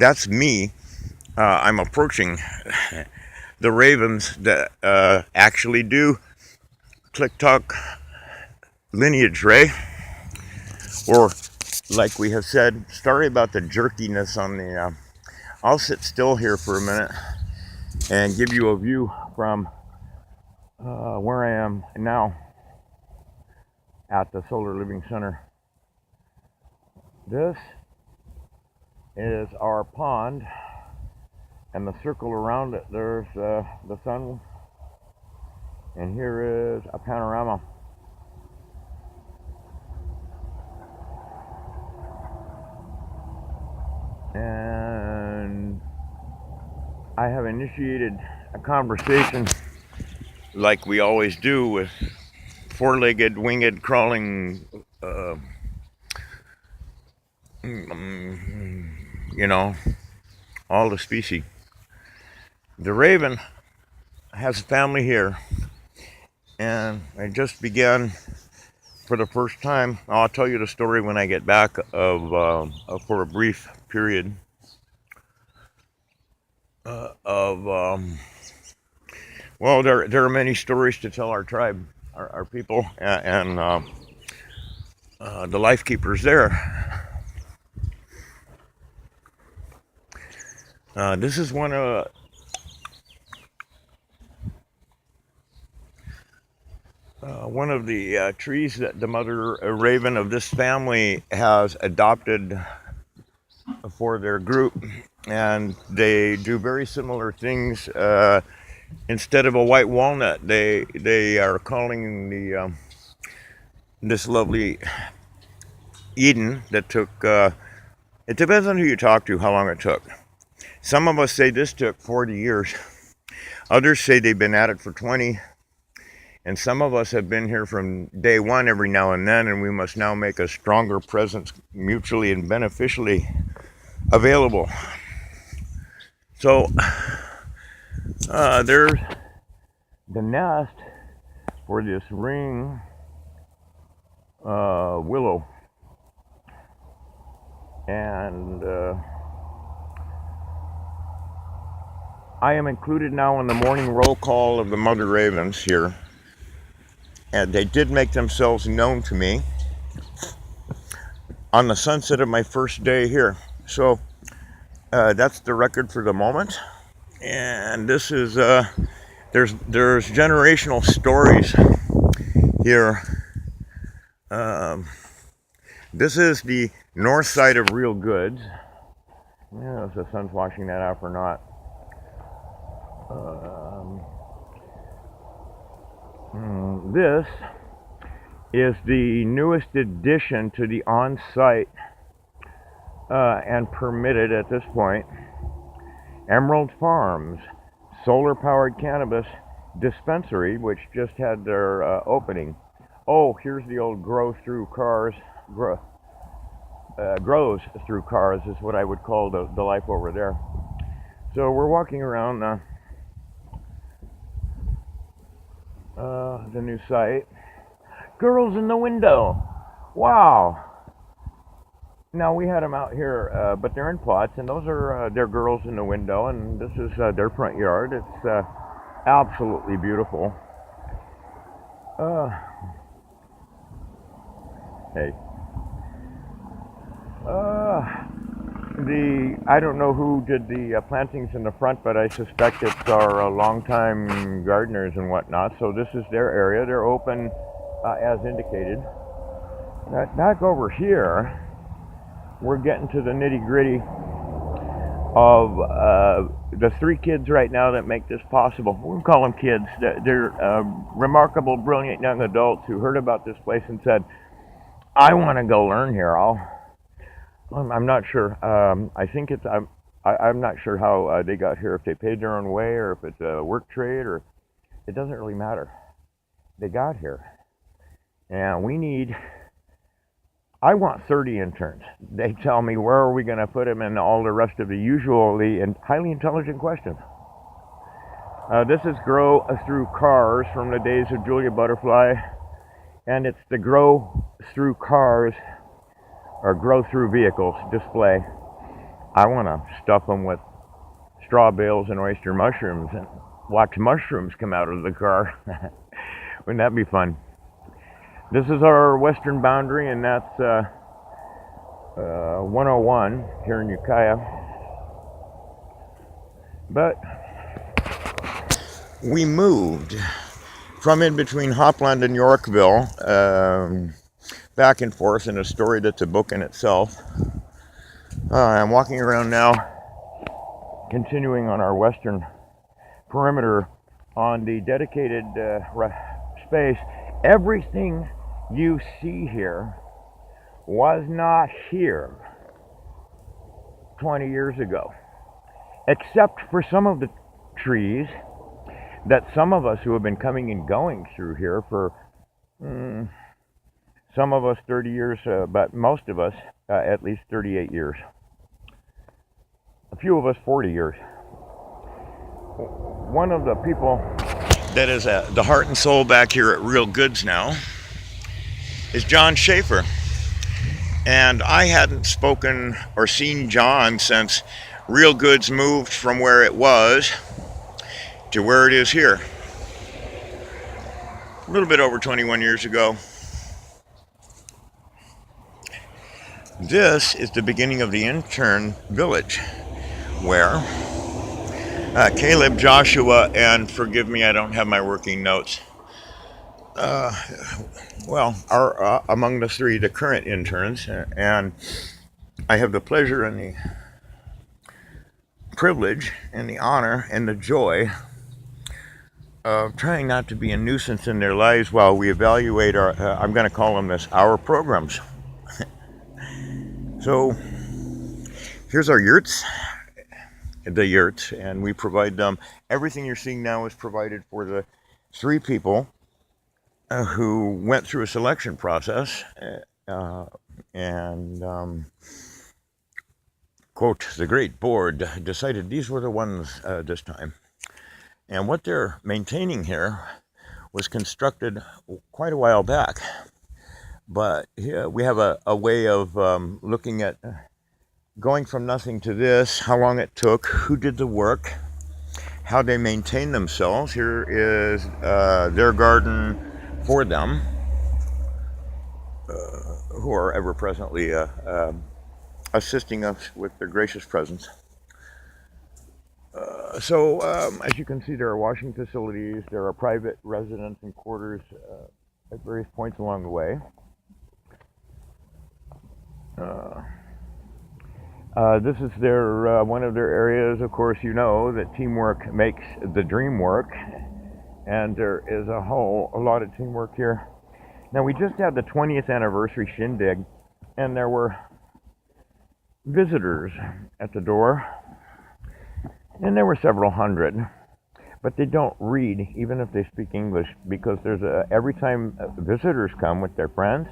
that's me. I'm approaching the ravens that actually do click talk lineage, Ray. Or, like we have said, sorry about the jerkiness on the. I'll sit still here for a minute and give you a view from where I am now at the Solar Living Center. This is our pond, and the circle around it, there's the sun, and here is a panorama. And I have initiated a conversation like we always do with four-legged, winged, crawling, you know, all the species. The raven has a family here, and I just began for the first time. I'll tell you the story when I get back of for a brief period of well, there are many stories to tell our tribe, our people, and the life keepers there. This is one of the trees that the mother raven of this family has adopted for their group, and they do very similar things. Instead of a white walnut, they are calling the this lovely Eden that took. It depends on who you talk to, how long it took. Some of us say this took 40 years. Others say they've been at it for 20. And some of us have been here from day one every now and then, and we must now make a stronger presence mutually and beneficially available. So there's the nest for this ring willow. And I am included now in the morning roll call of the mother ravens here. And they did make themselves known to me on the sunset of my first day here. So that's the record for the moment. And this is there's generational stories here. This is the north side of Real Goods. Yeah, if the sun's washing that off or not. This is the newest addition to the on-site and permitted at this point Emerald Farms solar-powered cannabis dispensary, which just had their opening. Oh, here's the old grows through cars is what I would call the life over there. So we're walking around the new site. Girls in the window. Wow. Now we had them out here, but they're in plots, and those are their girls in the window, and this is their front yard. It's absolutely beautiful. Hey. I don't know who did the plantings in the front, but I suspect it's our longtime gardeners and whatnot. So this is their area. They're open as indicated. Back over here, we're getting to the nitty gritty of the three kids right now that make this possible. We call them kids. They're remarkable, brilliant young adults who heard about this place and said, I want to go learn here. I'm not sure. I think it's. I'm not sure how they got here. If they paid their own way, or if it's a work trade, or it doesn't really matter. They got here, and we need. I want 30 interns. They tell me where are we going to put them, and all the rest of the usually and highly intelligent questions. This is grow through cars from the days of Julia Butterfly, and it's the grow through cars. Or grow through vehicles display. I want to stuff them with straw bales and oyster mushrooms and watch mushrooms come out of the car. Wouldn't that be fun? This is our western boundary, and that's 101 here in Ukiah. But we moved from in between Hopland and Yorkville, back and forth in a story that's a book in itself. I'm walking around now, continuing on our western perimeter on the dedicated space. Everything you see here was not here 20 years ago, except for some of the trees that some of us who have been coming and going through here for some of us 30 years, but most of us at least 38 years. A few of us 40 years. One of the people that is the heart and soul back here at Real Goods now is John Schaefer. And I hadn't spoken or seen John since Real Goods moved from where it was to where it is here. A little bit over 21 years ago. This is the beginning of the intern village where Caleb, Joshua, and forgive me, I don't have my working notes, are among the three, the current interns, and I have the pleasure and the privilege and the honor and the joy of trying not to be a nuisance in their lives while we evaluate our, I'm going to call them this, our programs. So here's our yurts, and we provide them. Everything you're seeing now is provided for the three people who went through a selection process and quote, the great board decided these were the ones this time. And what they're maintaining here was constructed quite a while back. But yeah, we have a way of looking at going from nothing to this, how long it took, who did the work, how they maintain themselves. Here is their garden for them, who are ever presently assisting us with their gracious presence. So as you can see, there are washing facilities, there are private residence and quarters at various points along the way. This is their one of their areas. Of course, you know that teamwork makes the dream work, and there is a lot of teamwork here. Now, we just had the 20th anniversary shindig, and there were visitors at the door, and there were several hundred, but they don't read, even if they speak English, because there's every time visitors come with their friends,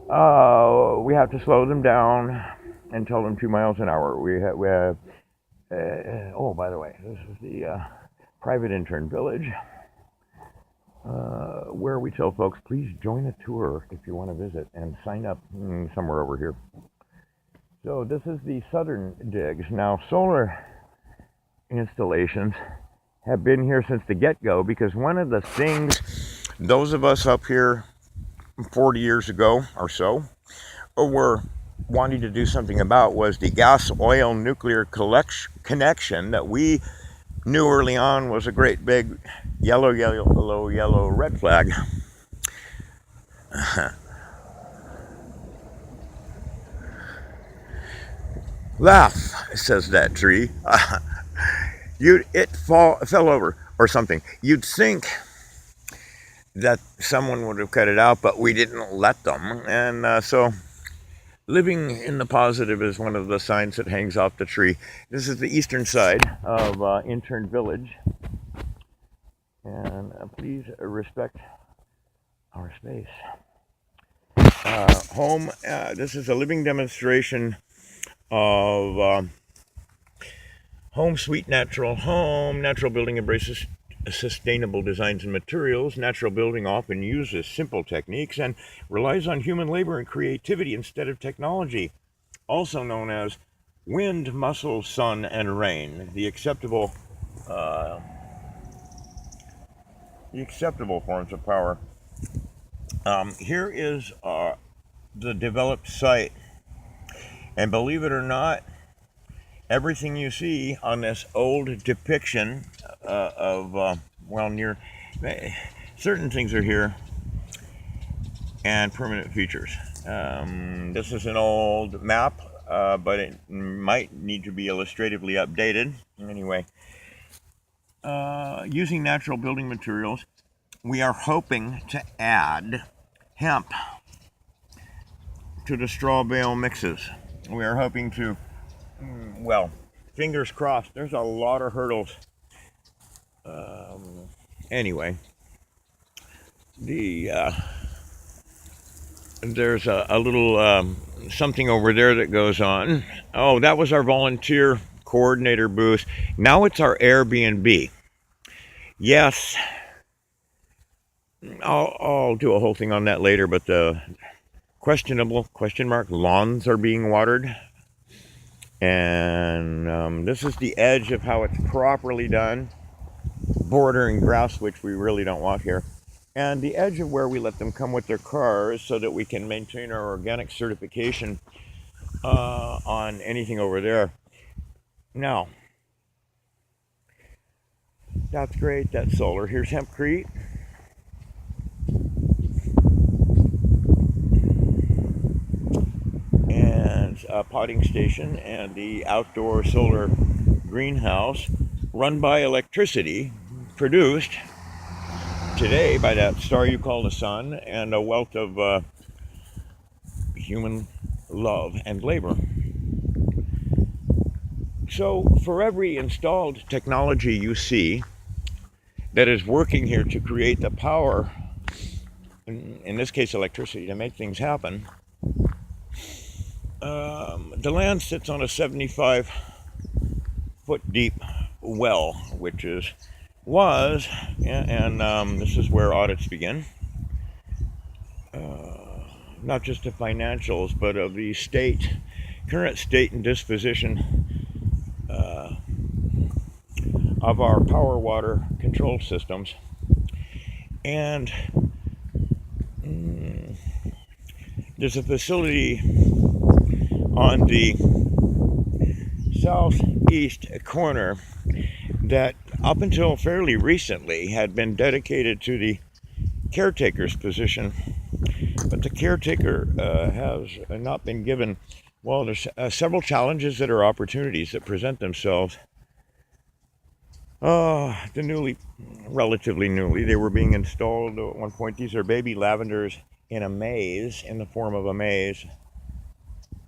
we have to slow them down and tell them 2 miles an hour. We have oh, by the way, this is the private intern village, where we tell folks, please join a tour if you want to visit and sign up somewhere over here. So this is the southern digs. Now, solar installations have been here since the get-go, because one of the things those of us up here 40 years ago or so were wanting to do something about was the gas oil nuclear connection that we knew early on was a great big yellow red flag. Laugh, says that tree. It fell over or something. You'd think that someone would have cut it out, but we didn't let them. And so living in the positive is one of the signs that hangs off the tree. This is the eastern side of Intern Village. And please respect our space. Home, this is a living demonstration of home sweet natural home. Natural building embraces sustainable designs and materials. Natural building often uses simple techniques and relies on human labor and creativity instead of technology. also known as wind, muscle, sun, and rain, the acceptable forms of power. Here is the developed site, and believe it or not, everything you see on this old depiction near certain things are here, and permanent features. This is an old map, but it might need to be illustratively updated. Anyway, using natural building materials, we are hoping to add hemp to the straw bale mixes. We are hoping to, well, fingers crossed. There's a lot of hurdles. Anyway, there's a little something over there that goes on. Oh, that was our volunteer coordinator booth. Now it's our Airbnb. Yes, I'll do a whole thing on that later, but the questionable lawns are being watered, and this is the edge of how it's properly done, bordering grass, which we really don't want here, and the edge of where we let them come with their cars so that we can maintain our organic certification on anything over there. Now, that's great, that's solar. Here's Hempcrete. And a potting station and the outdoor solar greenhouse run by electricity, produced today by that star you call the sun, and a wealth of human love and labor. So for every installed technology you see that is working here to create the power, in this case electricity, to make things happen, the land sits on a 75-foot deep well, which was, and this is where audits begin, not just of financials, but of the current state and disposition of our power water control systems. And there's a facility on the southeast corner that up until fairly recently had been dedicated to the caretaker's position, but the caretaker has not been given, well, there's several challenges that are opportunities that present themselves. Relatively newly, they were being installed at one point. These are baby lavenders in a maze, in the form of a maze.